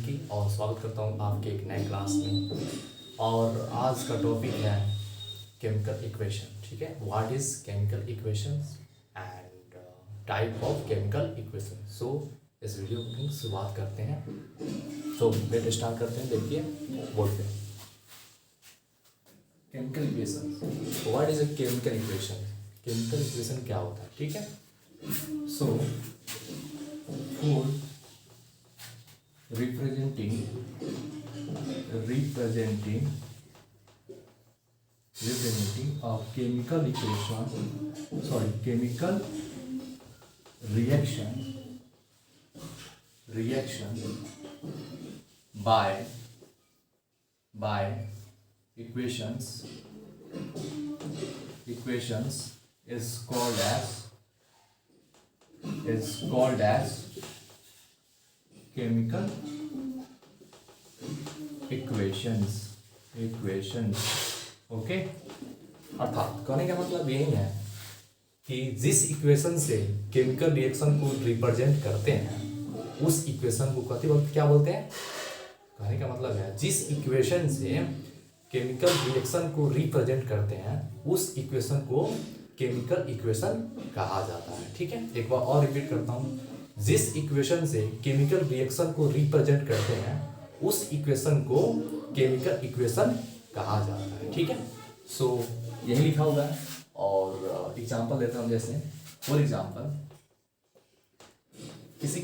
की और स्वागत करता हूँ आपके एक नए क्लास में। और आज का टॉपिक है केमिकल इक्वेशन। ठीक है, what is chemical equations and type of chemical equation. So इस वीडियो की शुरुआत करते हैं। तो लेट स्टार्ट करते हैं। देखिए बोर्ड पे chemical equation. What is a chemical equation. Chemical equation क्या होता है, ठीक है। So for representing a chemical chemical reaction by equations is called as chemical equations. Okay, अर्थात कहने का मतलब यही है कि जिस इक्वेशन से केमिकल रिएक्शन को रिप्रेजेंट करते हैं उस इक्वेशन को कहते वक्त क्या बोलते हैं। कहने का मतलब है जिस इक्वेशन से केमिकल रिएक्शन को रिप्रेजेंट करते हैं उस इक्वेशन को केमिकल इक्वेशन कहा जाता है। ठीक है, एक बार और रिपीट करता हूँ। जिस इक्वेशन से केमिकल रिएक्शन को रिप्रेजेंट करते हैं उस इक्वेशन को केमिकल इक्वेशन कहा जाता है। ठीक है, सो यही लिखा हुआ है। और एग्जांपल देता हूँ। जैसे फॉर एग्जांपल किसी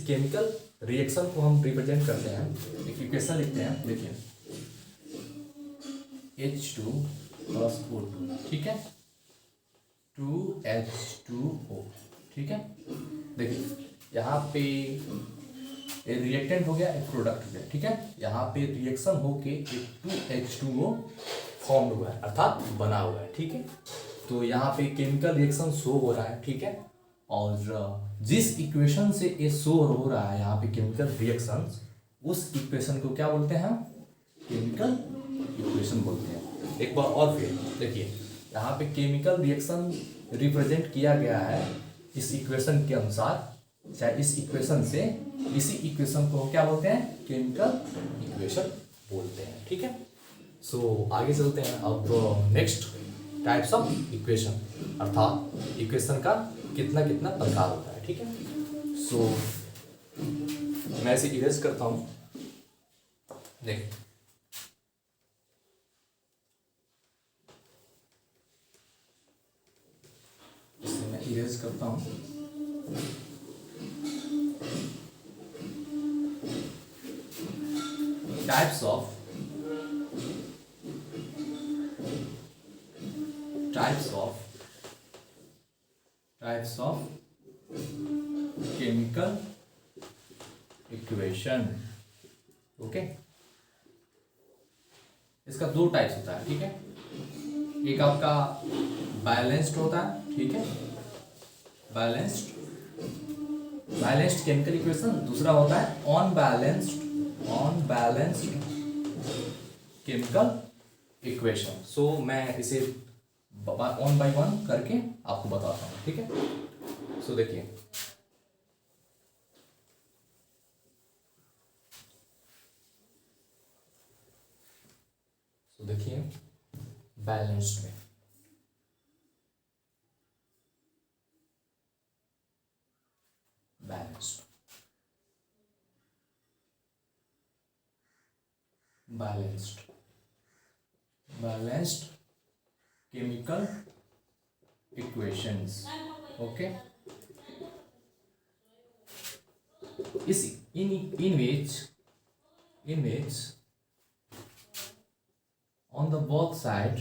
केमिकल रिएक्शन को हम रिप्रेजेंट करते हैं, एक इक्वेशन लिखते हैं। देखिए H2 + O2, ठीक है, 2H2O। ठीक है, देखिए यहाँ पे रिएक्टेंट हो गया, एक प्रोडक्ट हो गया। ठीक है, यहाँ पे रिएक्शन होके एक 2H2O फॉर्म हुआ है, अर्थात बना हुआ है। ठीक है, तो यहाँ पे केमिकल रिएक्शन शो हो रहा है। ठीक है, और जिस इक्वेशन से ये शो हो रहा है यहाँ पे केमिकल रिएक्शन, उस इक्वेशन को क्या बोलते हैं हम, केमिकल इक्वेशन बोलते हैं। एक बार और फिर देखिए, यहाँ पे केमिकल रिएक्शन रिप्रेजेंट किया गया है इस इक्वेशन के अनुसार, चाहे इस इक्वेशन से, इसी इक्वेशन को क्या बोलते हैं, केमिकल इक्वेशन बोलते हैं। ठीक है, सो आगे चलते हैं अब नेक्स्ट टाइप्स ऑफ इक्वेशन, अर्थात इक्वेशन का कितना कितना प्रकार होता है। ठीक है, सो मैं इसे इरेज करता हूँ। देख इसे मैं इरेज करता हूँ। Types of chemical equation. Okay, इसका दो टाइप्स होता है। ठीक है, एक आपका बैलेंस्ड होता है। ठीक है, बैलेंस्ड केमिकल इक्वेशन। दूसरा होता है अनबैलेंस्ड केमिकल इक्वेशन। सो मैं इसे वन बाय वन करके आपको बताता हूँ। ठीक है, सो देखिए बैलेंस्ड में balanced chemical equations. Okay, in which on the both side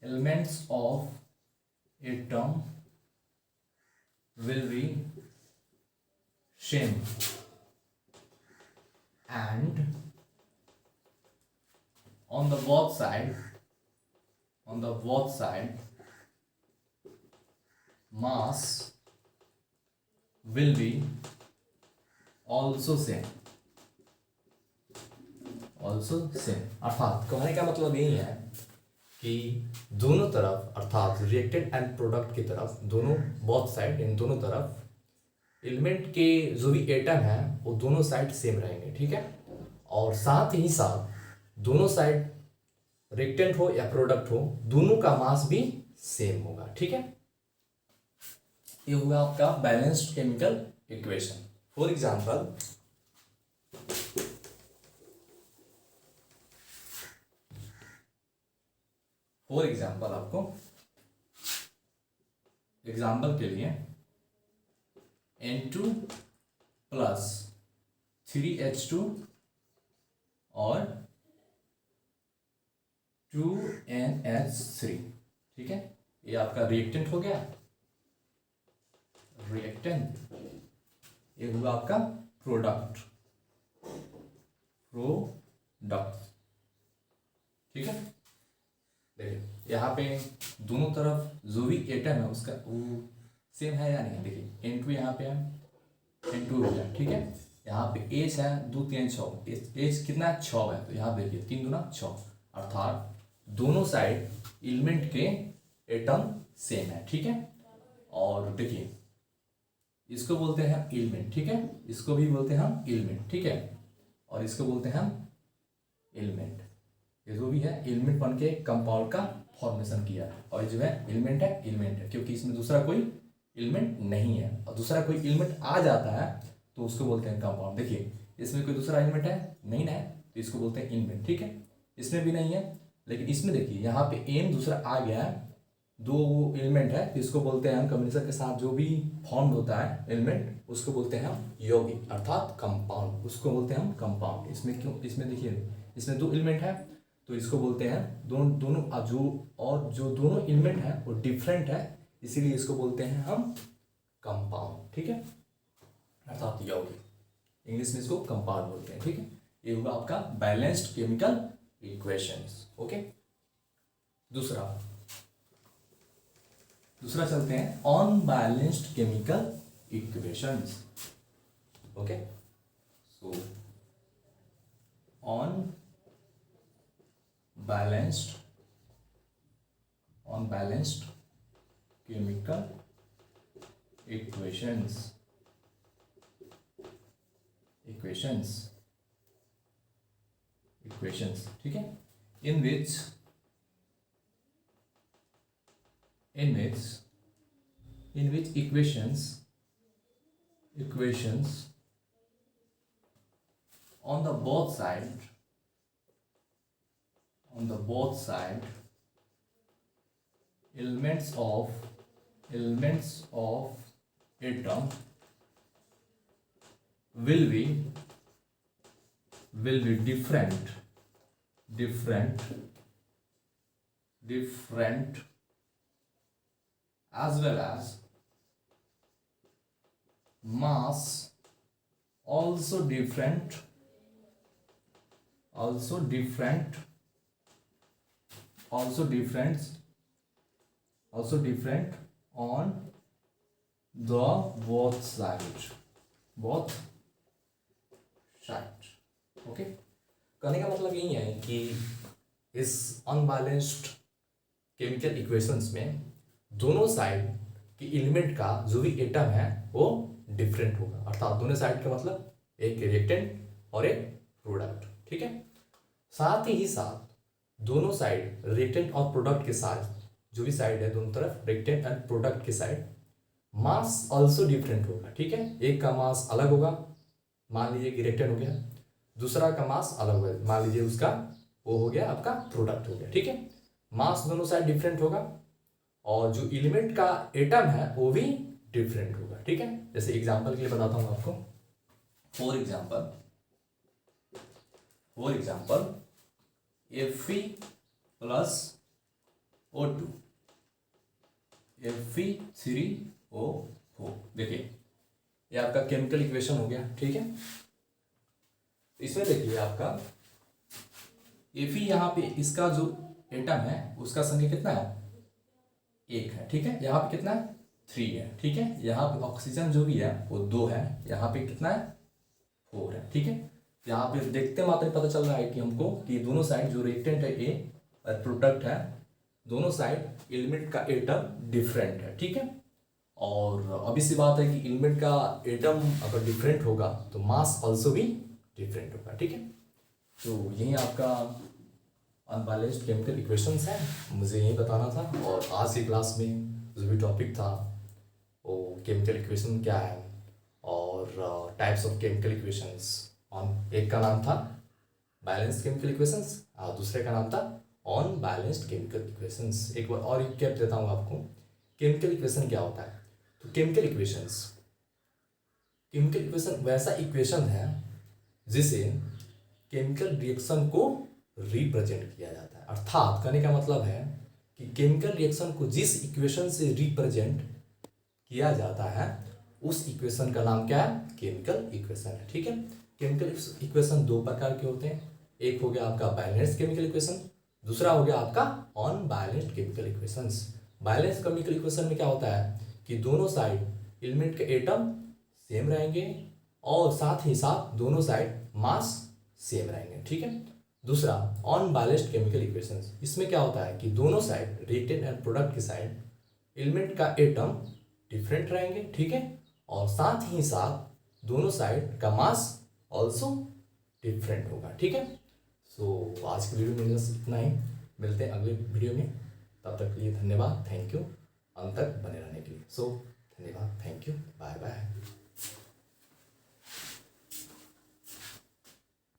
elements of atom will be same, and on the both side mass will be also same. Also same. अर्थात कहने का मतलब यही है कि दोनों तरफ, अर्थात रिएक्टेंट एंड प्रोडक्ट की तरफ, दोनों बोथ साइड, इन दोनों तरफ एलिमेंट के जो भी एटम है वो दोनों साइड सेम रहेंगे, ठीक है। और साथ ही साथ दोनों साइड रिएक्टेंट हो या प्रोडक्ट हो, दोनों का मास भी सेम होगा, ठीक है। ये होगा आपका balanced chemical equation. For example, आपको एग्जाम्पल के लिए N2 प्लस 3H2 और 2NH3, ठीक है, ये आपका रिएक्टेंट हो गया, रिएक्टेंट। ये होगा आपका प्रोडक्ट, ठीक है। देखिए यहाँ पे दोनों तरफ जो भी एटम है उसका वो सेम है या नहीं। देखिए N2 यहाँ पे है, N2 हो गया, ठीक है। यहाँ पे H है 2 3 6, H कितना है 6 है, तो यहाँ देखिए 3 दूना 6, अर्थात दोनों साइड एलिमेंट के एटम सेम है, ठीक है। और देखिए इसको बोलते हैं हम एलिमेंट, ठीक है, इसको भी बोलते हैं हम एलिमेंट, ठीक है, और इसको बोलते हैं हम एलिमेंट। ये जो भी है एलिमेंट बन के कंपाउंड का फॉर्मेशन किया है, और जो है एलिमेंट है, क्योंकि इसमें दूसरा कोई एलिमेंट नहीं है, और दूसरा कोई एलिमेंट आ जाता है तो उसको बोलते हैं कंपाउंड। देखिए इसमें कोई दूसरा एलिमेंट है नहीं ना है, तो इसको बोलते हैं एलिमेंट, ठीक है। इसमें भी नहीं है, लेकिन इसमें देखिए यहाँ पे एन दूसरा आ गया है, दो एलिमेंट है, तो इसको बोलते हैं हम कॉम्बिनेशन के साथ जो भी फॉर्म होता है एलिमेंट, उसको बोलते हैं हम यौगिक, अर्थात कंपाउंड, उसको बोलते हैं हम कंपाउंड। इसमें क्यों, इसमें देखिए इसमें दो एलिमेंट है, तो इसको बोलते हैं दोनों जो दोनों एलिमेंट है वो डिफरेंट है, इसीलिए इसको बोलते हैं हम कंपाउंड, ठीक है, अर्थात यौगिक। इंग्लिश में इसको कंपाउंड बोलते हैं, ठीक है। ये होगा आपका बैलेंस्ड केमिकल इक्वेशंस, ओके। दूसरा चलते हैं अनबैलेंस्ड केमिकल इक्वेशंस, ओके। सो unbalanced chemical equations, ठीक है, in which equations on the both side elements of atom will be different as well as mass also different on the both sides, okay. कहने का मतलब यही है कि इस unbalanced chemical equations में दोनों साइड की एलिमेंट का जो भी एटम है वो डिफरेंट होगा, अर्थात दोनों साइड का मतलब एक रिएक्टेंट और एक प्रोडक्ट, ठीक है। साथ ही साथ दोनों साइड रिएक्टेंट और प्रोडक्ट के साथ जो भी साइड है दोनों तरफ रिएक्टेंट एंड प्रोडक्ट के साइड मास ऑल्सो डिफरेंट होगा, ठीक है। एक का मास अलग होगा, मान लीजिए कि रिएक्टेंट हो गया, दूसरा का मास अलग होगा, मान लीजिए उसका वो हो गया आपका प्रोडक्ट हो गया, ठीक है। मास दोनों साइड डिफरेंट होगा और जो एलिमेंट का एटम है वो भी डिफरेंट होगा, ठीक है। जैसे एग्जांपल के लिए बताता हूँ आपको, for example Fe plus O2 Fe3O4, देखिए ये आपका केमिकल इक्वेशन हो गया, ठीक है। इसमें देखिए आपका Fe यहाँ पे इसका जो एटम है उसका संख्या कितना है 1 है, ठीक है। यहाँ पे कितना है 3 है, ठीक है। यहाँ पे ऑक्सीजन जो भी है वो 2 है, यहाँ पे कितना है 4 है, ठीक है। यहाँ पे देखते मात्र पता चल रहा है कि हमको कि दोनों साइड जो रिएक्टेंट है ए और प्रोडक्ट है, दोनों साइड एलिमेंट का एटम डिफरेंट है, ठीक है। और अभी सी बात है कि एलिमेंट का एटम अगर डिफरेंट होगा तो मास ऑल्सो भी डिफरेंट होगा, ठीक है। तो यही आपका अनबैलेंस्ड केमिकल इक्वेशंस है, मुझे यही बताना था। और आज की क्लास में जो भी टॉपिक था वो केमिकल इक्वेशन क्या है और types of chemical equations, on एक का नाम था बैलेंस्ड केमिकल इक्वेशंस और दूसरे का नाम था ऑन बैलेंस्ड केमिकल इक्वेशंस। एक बार और रिकैप देता हूँ आपको, केमिकल इक्वेशन क्या होता है। तो केमिकल इक्वेशन वैसा इक्वेशन है जिसे केमिकल रिएक्शन को रिप्रेजेंट किया जाता है। अर्थात कहने का मतलब है कि केमिकल रिएक्शन को जिस इक्वेशन से रिप्रेजेंट किया जाता है उस इक्वेशन का नाम क्या है, केमिकल इक्वेशन है, ठीक है। केमिकल इक्वेशन दो प्रकार के होते हैं, एक हो गया आपका बैलेंस्ड केमिकल इक्वेशन, दूसरा हो गया आपका on balanced chemical equations. Balanced chemical equation में क्या होता है कि दोनों साइड एलिमेंट के एटम सेम रहेंगे और साथ ही साथ दोनों साइड मास सेम रहेंगे, ठीक है। दूसरा ऑन बैलेंस्ड केमिकल इक्वेशंस, इसमें क्या होता है कि दोनों साइड रिएक्टेंट एंड प्रोडक्ट की साइड एलिमेंट का एटम डिफरेंट रहेंगे, ठीक है, और साथ ही साथ दोनों साइड का मास ऑल्सो डिफरेंट होगा, ठीक है। सो आज की वीडियो में बस इतना ही, मिलते हैं अगले वीडियो में, तब तक के लिए धन्यवाद, थैंक यू, अंत तक बने रहने के लिए। सो धन्यवाद, थैंक यू, बाय बाय।